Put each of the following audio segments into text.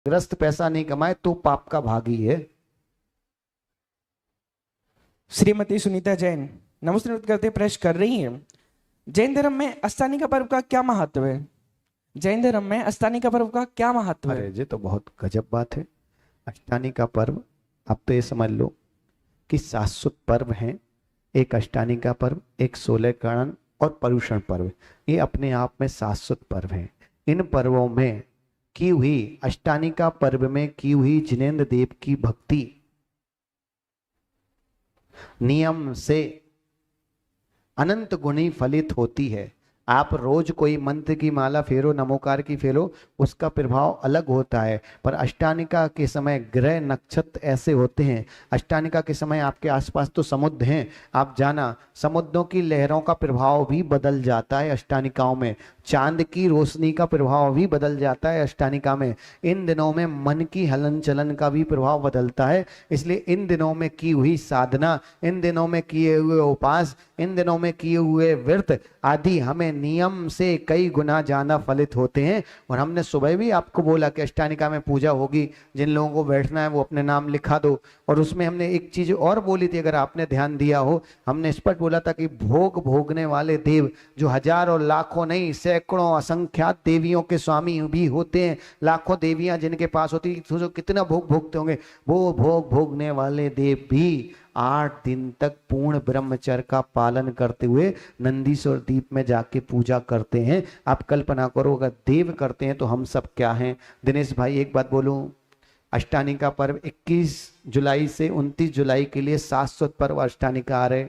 ग्रस्त पैसा नहीं कमाए तो पाप का भागी है। श्रीमती सुनीता जैन नमस्ते करते प्रश्न कर रही है, जैन धर्म में अष्टानी का पर्व का क्या महत्व है? जैन धर्म में अष्टानी का पर्व का क्या महत्व है? अरे जी तो बहुत गजब बात है। अष्टानी का पर्व, आप तो ये समझ लो कि शाश्वत पर्व हैं। एक अष्टानी का पर्व, एक 16 करण और पर्युषण पर्व, ये अपने आप में शाश्वत पर्व हैं। इन पर्वों में की हुई, अष्टानी का पर्व में की हुई जिनेंद्र देव की भक्ति नियम से अनंत गुणी फलित होती है। आप रोज कोई मंत्र की माला फेरो, नमोकार की फेरो, उसका प्रभाव अलग होता है। पर अष्टानिका के समय ग्रह नक्षत्र ऐसे होते हैं, अष्टानिका के समय आपके आसपास तो समुद्र हैं, आप जाना समुद्रों की लहरों का प्रभाव भी बदल जाता है अष्टानिकाओं में, चांद की रोशनी का प्रभाव भी बदल जाता है अष्टानिका में। इन दिनों में मन की हलन चलन का भी प्रभाव बदलता है। इसलिए इन दिनों में की हुई साधना, इन दिनों में किए हुए उपास, इन दिनों में किए हुए व्रत आदि हमें नियम से कई गुना ज्यादा फलित होते हैं। और हमने सुबह भी आपको बोला कि अष्टानिका में पूजा होगी, जिन लोगों को बैठना है वो अपने नाम लिखा दो। और उसमें हमने एक चीज और बोली थी, अगर आपने ध्यान दिया हो, हमने स्पष्ट बोला था कि भोग भोगने वाले देव जो हजारों लाखों नहीं सैकड़ों असंख्यात देवियों के स्वामी भी होते हैं, लाखों देवियां जिनके पास होती, सोचो कितना भोग भोगते होंगे, वो भोग भोगने वाले देव भी 8 दिन तक पूर्ण ब्रह्मचर्य का पालन करते हुए नंदीश्वर दीप में जाके पूजा करते हैं। आप कल्पना करो अगर देव करते हैं तो हम सब क्या हैं। दिनेश भाई एक बात बोलूं, अष्टानी का पर्व 21 जुलाई से 29 जुलाई के लिए शाश्वत पर्व अष्टानी का आ रहे।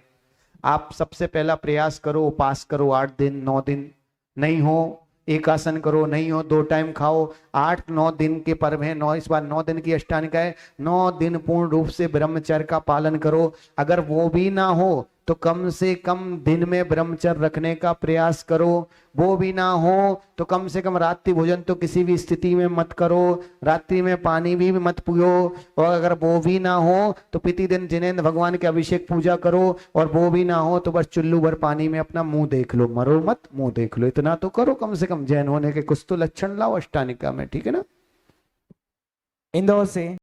आप सबसे पहला प्रयास करो, उपास करो 8 दिन 9 दिन, नहीं हो एक आसन करो, नहीं हो 2 टाइम खाओ। 8-9 दिन के पर्व है, 9 इस बार 9 दिन की अष्टानिका है, 9 दिन पूर्ण रूप से ब्रह्मचर्य का पालन करो। अगर वो भी ना हो तो कम से कम दिन में ब्रह्मचर्य रखने का प्रयास करो। वो भी ना हो तो कम से कम रात्रि भोजन तो किसी भी स्थिति में मत करो, रात्रि में पानी भी मत पियो। और अगर वो भी ना हो तो प्रतिदिन जिनेंद्र भगवान के अभिषेक पूजा करो। और वो भी ना हो तो बस चुल्लू भर पानी में अपना मुंह देख लो, मरो मत मुंह देख लो, इतना तो करो कम से कम। जैन होने के कुछ तो लक्षण लाओ अष्टानिका में, ठीक है ना। इंदौर से